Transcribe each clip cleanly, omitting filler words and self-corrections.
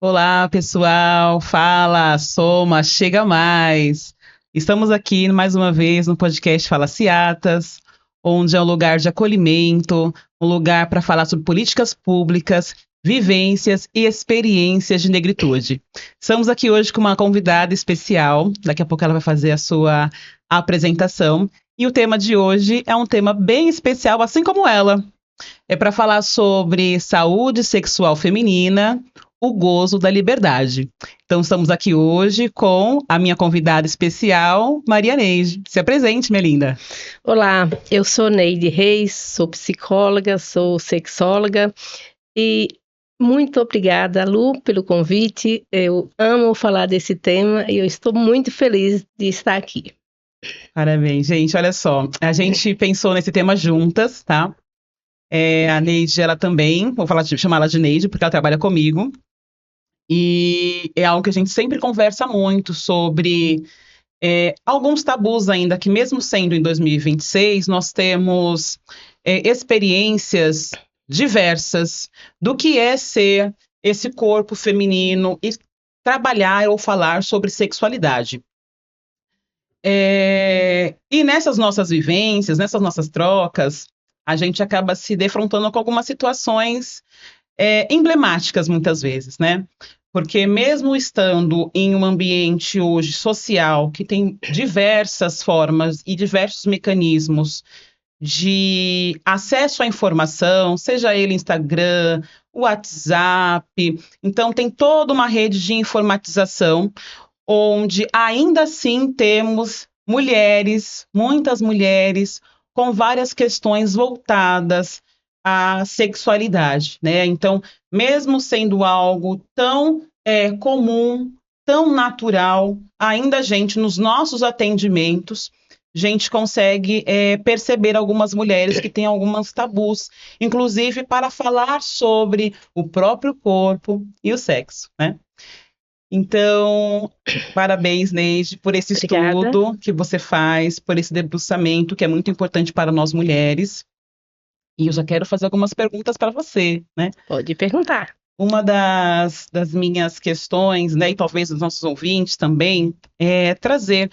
Olá, pessoal. Fala, soma, chega mais. Estamos aqui mais uma vez no podcast Fala Ciatas, onde é um lugar de acolhimento, um lugar para falar sobre políticas públicas, vivências e experiências de negritude. Estamos aqui hoje com uma convidada especial. Daqui a pouco ela vai fazer a sua apresentação. E o tema de hoje é um tema bem especial, assim como ela. É para falar sobre saúde sexual feminina, o gozo da liberdade. Então, estamos aqui hoje com a minha convidada especial, Maria Neide. Se apresente, minha linda. Olá, eu sou Neide Reis, sou psicóloga, sou sexóloga e muito obrigada, Lu, pelo convite. Eu amo falar desse tema e eu estou muito feliz de estar aqui. Parabéns, gente. Olha só, a gente pensou nesse tema juntas, tá? A Neide, ela também, chamar ela de Neide, porque ela trabalha comigo. E é algo que a gente sempre conversa muito sobre alguns tabus ainda, que mesmo sendo em 2026, nós temos experiências diversas do que é ser esse corpo feminino e trabalhar ou falar sobre sexualidade. E nessas nossas vivências, nessas nossas trocas, a gente acaba se defrontando com algumas situações emblemáticas muitas vezes, né? Porque mesmo estando em um ambiente hoje social que tem diversas formas e diversos mecanismos de acesso à informação, seja ele Instagram, WhatsApp, então tem toda uma rede de informatização onde ainda assim temos mulheres, muitas mulheres, com várias questões voltadas à sexualidade, né? Então, mesmo sendo algo tão comum, tão natural, ainda a gente, nos nossos atendimentos, a gente consegue perceber algumas mulheres que têm alguns tabus, inclusive para falar sobre o próprio corpo e o sexo, né? Então, parabéns, Neide, por esse Obrigada. estudo que você faz, por esse debruçamento que é muito importante para nós mulheres. E eu já quero fazer algumas perguntas para você, né? Pode perguntar. Uma das minhas questões, né, e talvez dos nossos ouvintes também, é trazer.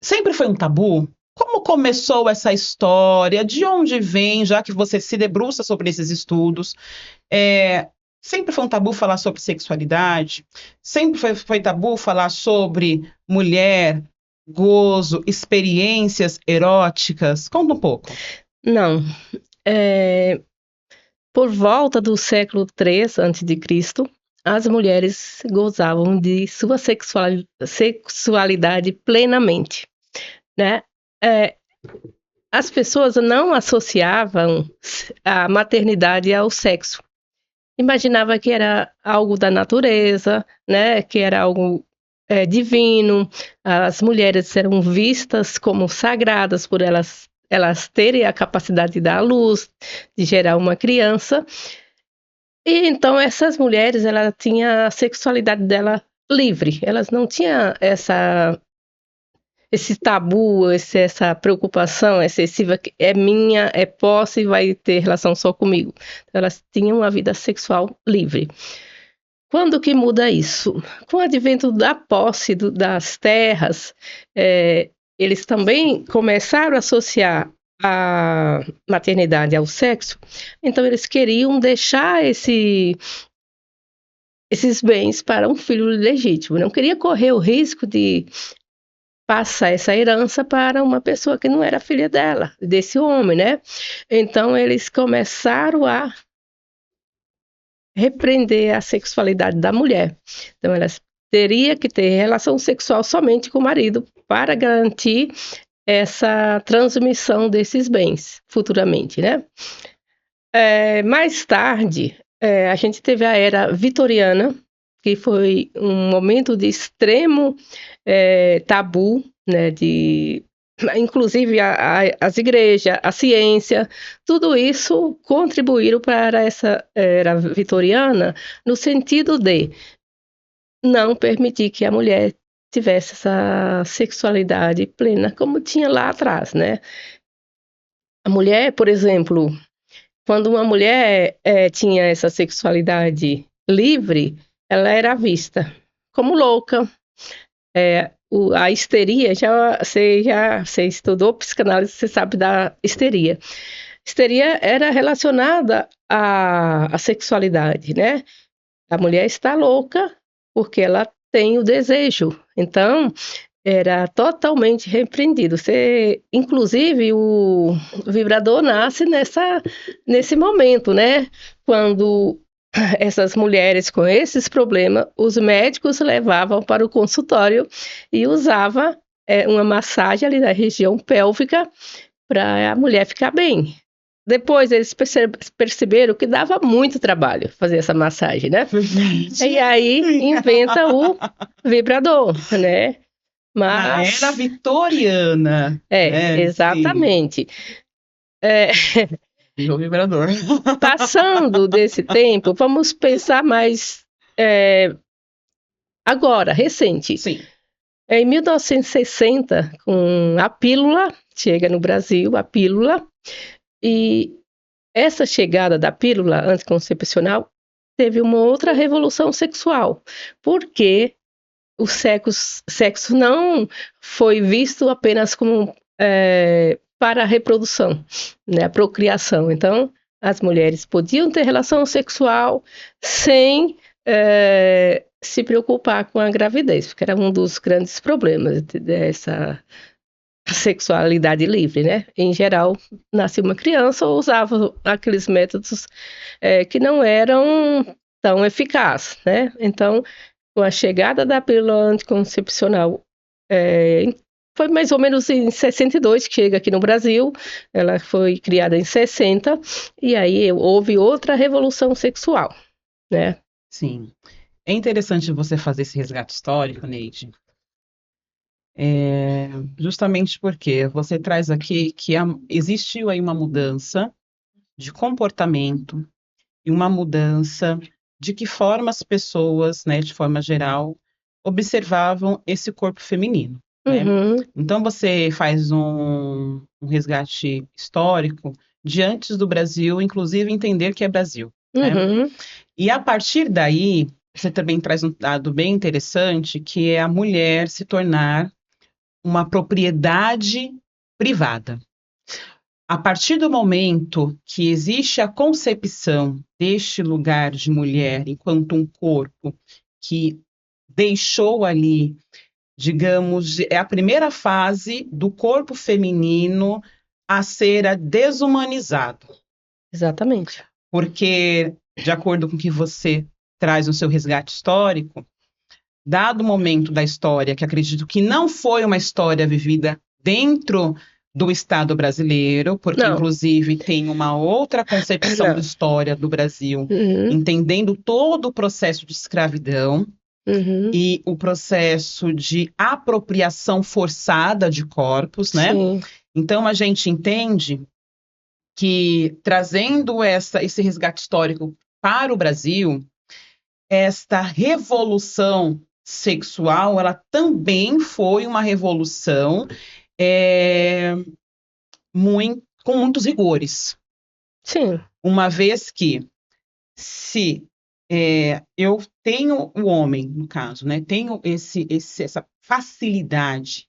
Sempre foi um tabu? Como começou essa história? De onde vem, já que você se debruça sobre esses estudos? Sempre foi um tabu falar sobre sexualidade? Sempre foi tabu falar sobre mulher, gozo, experiências eróticas? Conta um pouco. Não, por volta do século III a.C., as mulheres gozavam de sua sexualidade plenamente, né? É, as pessoas não associavam a maternidade ao sexo. Imaginava que era algo da natureza, né? Que era algo divino. As mulheres eram vistas como sagradas por elas terem a capacidade de dar à luz, de gerar uma criança. E então essas mulheres, ela tinha a sexualidade dela livre. Elas não tinham esse tabu, essa preocupação excessiva que é minha, é posse e vai ter relação só comigo. Elas tinham uma vida sexual livre. Quando que muda isso? Com o advento da posse das terras, eles também começaram a associar a maternidade ao sexo, então eles queriam deixar esses bens para um filho legítimo. Não queria correr o risco de passar essa herança para uma pessoa que não era filha dela, desse homem, né? Então eles começaram a repreender a sexualidade da mulher. Então elas teria que ter relação sexual somente com o marido para garantir essa transmissão desses bens futuramente, né? Mais tarde, a gente teve a era vitoriana, que foi um momento de extremo tabu, né, inclusive as igrejas, a ciência, tudo isso contribuíram para essa era vitoriana no sentido de não permitir que a mulher tivesse essa sexualidade plena como tinha lá atrás, né? A mulher, por exemplo, quando uma mulher tinha essa sexualidade livre, ela era vista como louca. A histeria, você estudou psicanálise, você sabe da histeria. Histeria era relacionada à sexualidade, né? A mulher está louca porque ela tem o desejo. Então, era totalmente repreendido. Inclusive, o vibrador nasce nesse momento, né? Quando essas mulheres com esses problemas, os médicos levavam para o consultório e usava uma massagem ali na região pélvica para a mulher ficar bem. Depois eles perceberam que dava muito trabalho fazer essa massagem, né? E aí inventa o vibrador, né? Na era vitoriana. Exatamente. O vibrador. Passando desse tempo, vamos pensar mais agora, recente. Sim. Em 1960, com a pílula, chega no Brasil a pílula, e essa chegada da pílula anticoncepcional teve uma outra revolução sexual, porque o sexo não foi visto apenas como para a reprodução, né, a procriação. Então, as mulheres podiam ter relação sexual sem se preocupar com a gravidez, porque era um dos grandes problemas dessa sexualidade livre, né? Em geral, nascia uma criança ou usava aqueles métodos que não eram tão eficazes, né? Então, com a chegada da pílula anticoncepcional, foi mais ou menos em 62 que chega aqui no Brasil, ela foi criada em 60, e aí houve outra revolução sexual, né? Sim. É interessante você fazer esse resgate histórico, Neide, justamente porque você traz aqui que existiu aí uma mudança de comportamento e uma mudança de que forma as pessoas, né, de forma geral, observavam esse corpo feminino, né? Uhum. Então você faz um resgate histórico de antes do Brasil, inclusive entender que é Brasil, né? Uhum. E a partir daí, você também traz um dado bem interessante, que é a mulher se tornar uma propriedade privada. A partir do momento que existe a concepção deste lugar de mulher enquanto um corpo que deixou ali, digamos, é a primeira fase do corpo feminino a ser desumanizado. Exatamente. Porque, de acordo com o que você traz no seu resgate histórico, dado o momento da história, que acredito que não foi uma história vivida dentro do Estado brasileiro, porque Não. inclusive tem uma outra concepção Não. de história do Brasil, Uhum. entendendo todo o processo de escravidão e o processo de apropriação forçada de corpos, né? Sim. Então a gente entende que trazendo esse resgate histórico para o Brasil, esta revolução sexual, ela também foi uma revolução com muitos rigores. Sim. Uma vez que, se eu tenho o homem, no caso, né, tenho essa facilidade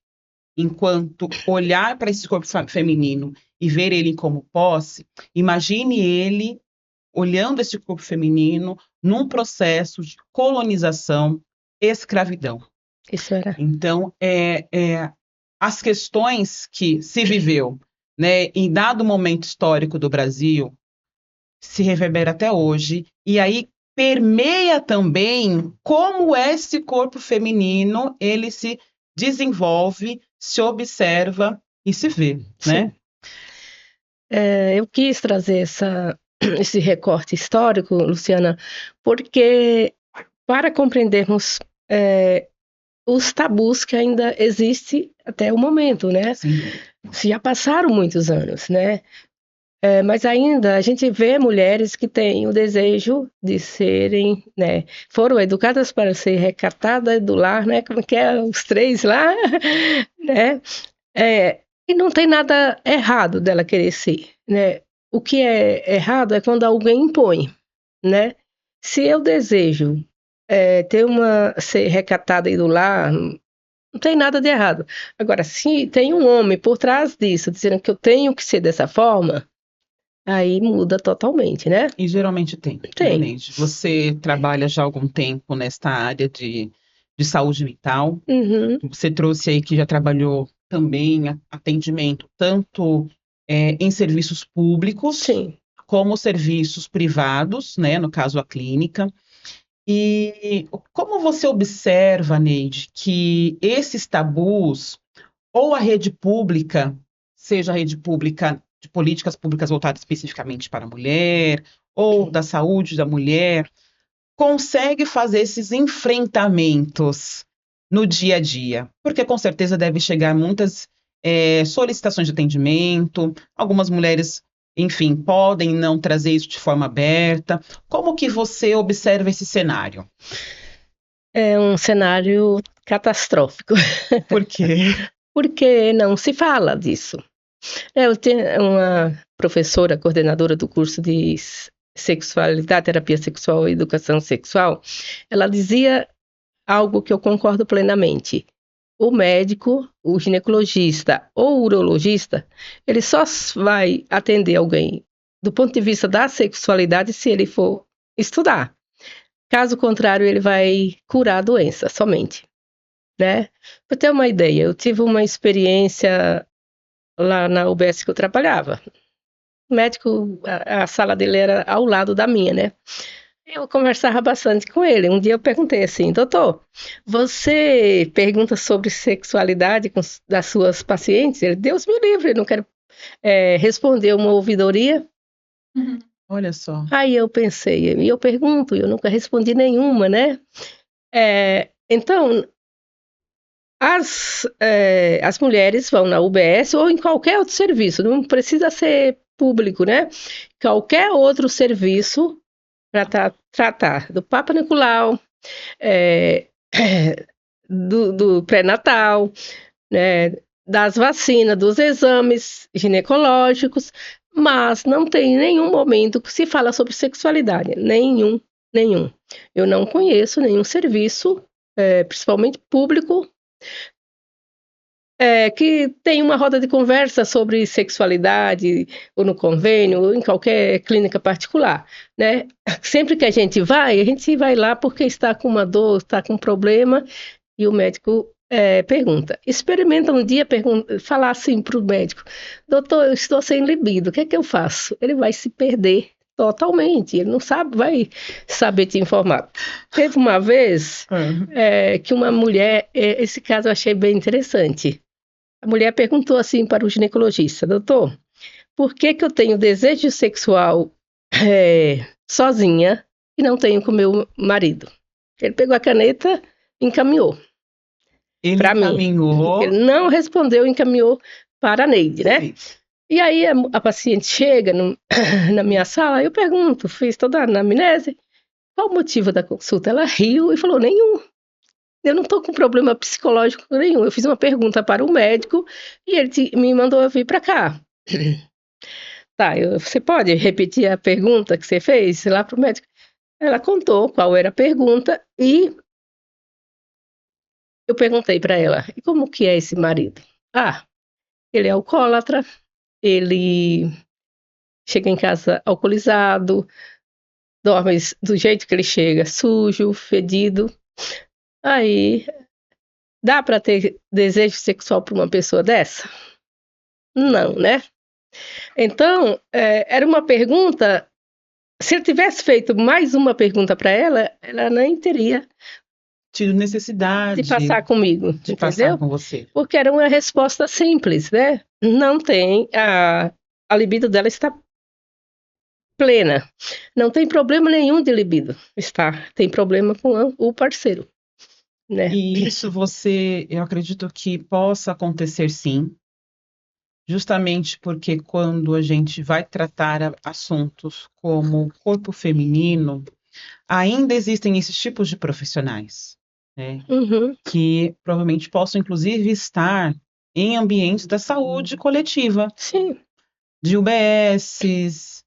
enquanto olhar para esse corpo feminino e ver ele como posse, imagine ele olhando esse corpo feminino num processo de colonização, escravidão. Isso era. Então, as questões que se viveu, né, em dado momento histórico do Brasil, se reverbera até hoje, e aí permeia também como esse corpo feminino ele se desenvolve, se observa e se vê, né? Eu quis trazer esse recorte histórico, Luciana, porque para compreendermos os tabus que ainda existem até o momento, né? Sim. Já passaram muitos anos, né? Mas ainda a gente vê mulheres que têm o desejo de serem, né? Foram educadas para ser recatada do lar, né? Como que é os três lá, né? E não tem nada errado dela querer ser, né? O que é errado é quando alguém impõe, né? Se eu desejo ser recatada aí do lar, não tem nada de errado. Agora, se tem um homem por trás disso, dizendo que eu tenho que ser dessa forma, aí muda totalmente, né? E geralmente tem, né, Tem. Neide? Você trabalha já há algum tempo nesta área de saúde mental. Uhum, Você trouxe aí que já trabalhou também atendimento, tanto em serviços públicos, sim. como serviços privados, né? No caso, a clínica. E como você observa, Neide, que esses tabus, ou a rede pública, seja a rede pública de políticas públicas voltadas especificamente para a mulher, ou da saúde da mulher, consegue fazer esses enfrentamentos no dia a dia? Porque com certeza deve chegar muitas solicitações de atendimento, algumas mulheres, enfim, podem não trazer isso de forma aberta. Como que você observa esse cenário? É um cenário catastrófico, Por quê? porque não se fala disso. Eu tenho uma professora, coordenadora do curso de sexualidade, terapia sexual e educação sexual, ela dizia algo que eu concordo plenamente. O médico, o ginecologista ou o urologista, ele só vai atender alguém do ponto de vista da sexualidade se ele for estudar. Caso contrário, ele vai curar a doença somente, né? Para ter uma ideia, eu tive uma experiência lá na UBS que eu trabalhava. O médico, a sala dele era ao lado da minha, né? Eu conversava bastante com ele. Um dia eu perguntei assim, doutor, você pergunta sobre sexualidade das suas pacientes? Ele, Deus me livre, eu não quero responder uma ouvidoria. Uhum. Olha só. Aí eu pensei, e eu pergunto, eu nunca respondi nenhuma, né? Então, as mulheres vão na UBS ou em qualquer outro serviço, não precisa ser público, né? Qualquer outro serviço para tratar do Papa Nicolau, é, do pré-natal, né, das vacinas, dos exames ginecológicos, mas não tem nenhum momento que se fala sobre sexualidade, nenhum, nenhum. Eu não conheço nenhum serviço, principalmente público, que tem uma roda de conversa sobre sexualidade, ou no convênio, ou em qualquer clínica particular, né? Sempre que a gente vai lá porque está com uma dor, está com um problema, e o médico pergunta. Experimenta um dia falar assim para o médico: doutor, eu estou sem libido, o que é que eu faço? Ele vai se perder totalmente, ele não sabe, vai saber te informar. Teve uma vez que uma mulher, esse caso eu achei bem interessante. A mulher perguntou assim para o ginecologista: doutor, por que que eu tenho desejo sexual sozinha e não tenho com meu marido? Ele pegou a caneta e encaminhou Ele para mim. encaminhou. Ele não respondeu, encaminhou para a Neide, né? Sim. E aí a paciente chega na minha sala, eu pergunto, fiz toda a anamnese, qual o motivo da consulta? Ela riu e falou: nenhum. Eu não estou com problema psicológico nenhum. Eu fiz uma pergunta para o médico e ele me mandou eu vir para cá. Tá, você pode repetir a pergunta que você fez lá para o médico? Ela contou qual era a pergunta e eu perguntei para ela: e como que é esse marido? Ah, ele é alcoólatra, ele chega em casa alcoolizado, dorme do jeito que ele chega, sujo, fedido. Aí, dá para ter desejo sexual por uma pessoa dessa? Não, né? Então, era uma pergunta. Se eu tivesse feito mais uma pergunta para ela, ela nem teria Tido de necessidade passar comigo, de passar entendeu? com você. Porque era uma resposta simples, né? Não tem, a libido dela está plena. Não tem problema nenhum de libido. Tem problema com o parceiro, né? E isso eu acredito que possa acontecer sim, justamente porque quando a gente vai tratar assuntos como corpo feminino, ainda existem esses tipos de profissionais, né? Uhum, Que provavelmente possam, inclusive, estar em ambientes da saúde coletiva, sim. de UBSs,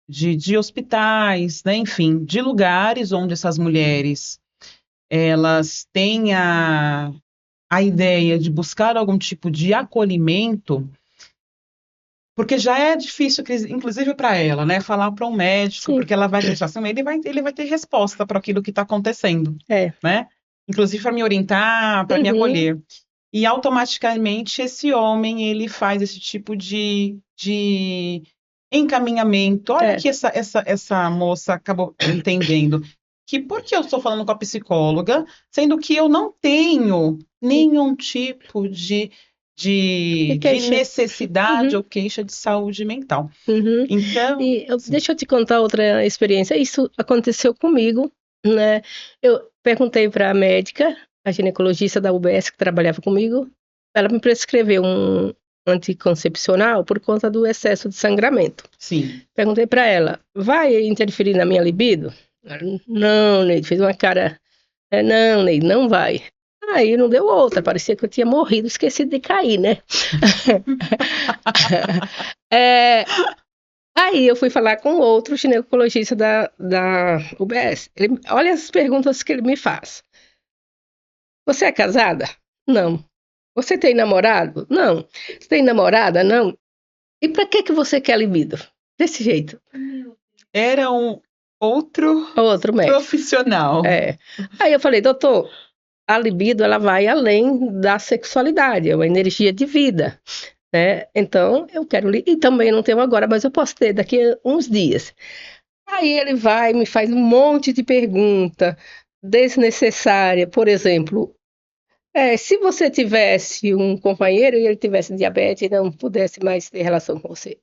de hospitais, né, enfim, de lugares onde essas mulheres elas têm a ideia de buscar algum tipo de acolhimento, porque já é difícil, inclusive para ela, né, falar para um médico, Sim. porque ela vai deixar assim, ele vai ter resposta para aquilo que está acontecendo, né? Inclusive para me orientar, para me acolher. E automaticamente esse homem ele faz esse tipo de encaminhamento. Olha que essa moça acabou entendendo. Que por que eu estou falando com a psicóloga, sendo que eu não tenho nenhum tipo de necessidade ou queixa de saúde mental. Então, deixa eu te contar outra experiência. Isso aconteceu comigo, né? Eu perguntei para a médica, a ginecologista da UBS que trabalhava comigo, ela me prescreveu um anticoncepcional por conta do excesso de sangramento. Sim. Perguntei para ela, vai interferir na minha libido? Ela, não, Neide, fez uma cara, não, Neide, não vai. Aí não deu outra, parecia que eu tinha morrido, esquecido de cair, né? Aí eu fui falar com outro ginecologista da UBS. Olha as perguntas que ele me faz. Você é casada? Não. Você tem namorado? Não. Você tem namorada? Não. E para que você quer libido? Desse jeito. Era um outro médico. Profissional. Aí eu falei, doutor, a libido ela vai além da sexualidade, é uma energia de vida. Né? Então, eu quero e também não tenho agora, mas eu posso ter daqui a uns dias. Aí ele vai me faz um monte de pergunta desnecessária, por exemplo, se você tivesse um companheiro e ele tivesse diabetes e não pudesse mais ter relação com você.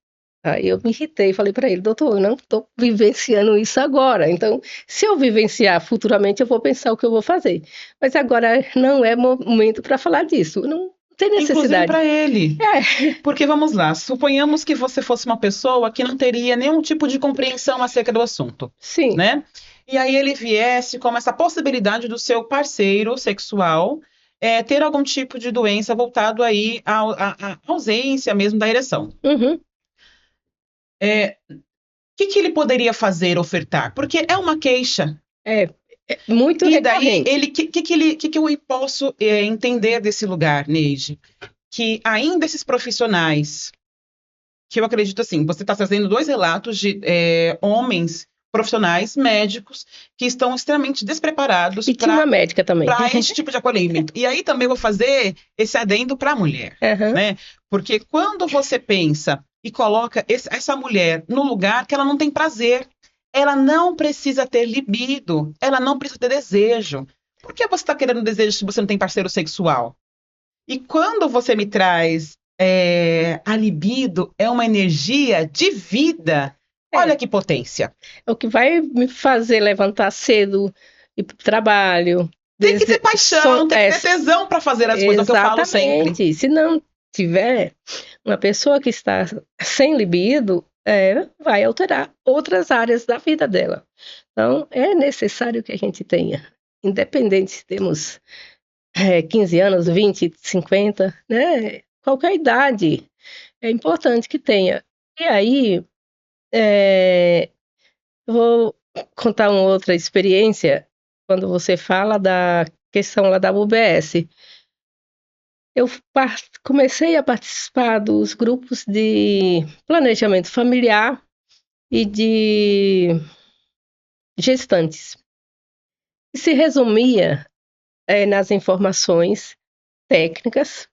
Aí eu me irritei e falei para ele, doutor, eu não estou vivenciando isso agora, então se eu vivenciar futuramente eu vou pensar o que eu vou fazer, mas agora não é momento para falar disso, não tem necessidade. Inclusive para ele. Porque vamos lá, suponhamos que você fosse uma pessoa que não teria nenhum tipo de compreensão acerca do assunto. Sim. Né? E aí ele viesse com essa possibilidade do seu parceiro sexual ter algum tipo de doença voltado aí à ausência mesmo da ereção. Que ele poderia fazer, ofertar? Porque é uma queixa. Muito recorrente. E daí, que eu posso entender desse lugar, Neide? Que ainda esses profissionais, que eu acredito assim, você está trazendo 2 relatos de homens profissionais, médicos, que estão extremamente despreparados tinha uma médica também. Para esse tipo de acolhimento. E aí também vou fazer esse adendo para a mulher. Né? Porque quando você pensa e coloca essa mulher no lugar que ela não tem prazer, ela não precisa ter libido, ela não precisa ter desejo. Por que você está querendo desejo se você não tem parceiro sexual? E quando você me traz a libido, é uma energia de vida. Olha que potência. É o que vai me fazer levantar cedo, ir para o trabalho. Tem que ter paixão, tem que ter tesão para fazer as coisas, que eu falo sempre. Se não tiver, uma pessoa que está sem libido, vai alterar outras áreas da vida dela. Então, é necessário que a gente tenha, independente se temos 15 anos, 20, 50, né? Qualquer idade, é importante que tenha. E aí, eu vou contar uma outra experiência, quando você fala da questão lá da UBS. Eu comecei a participar dos grupos de planejamento familiar e de gestantes. E se resumia nas informações técnicas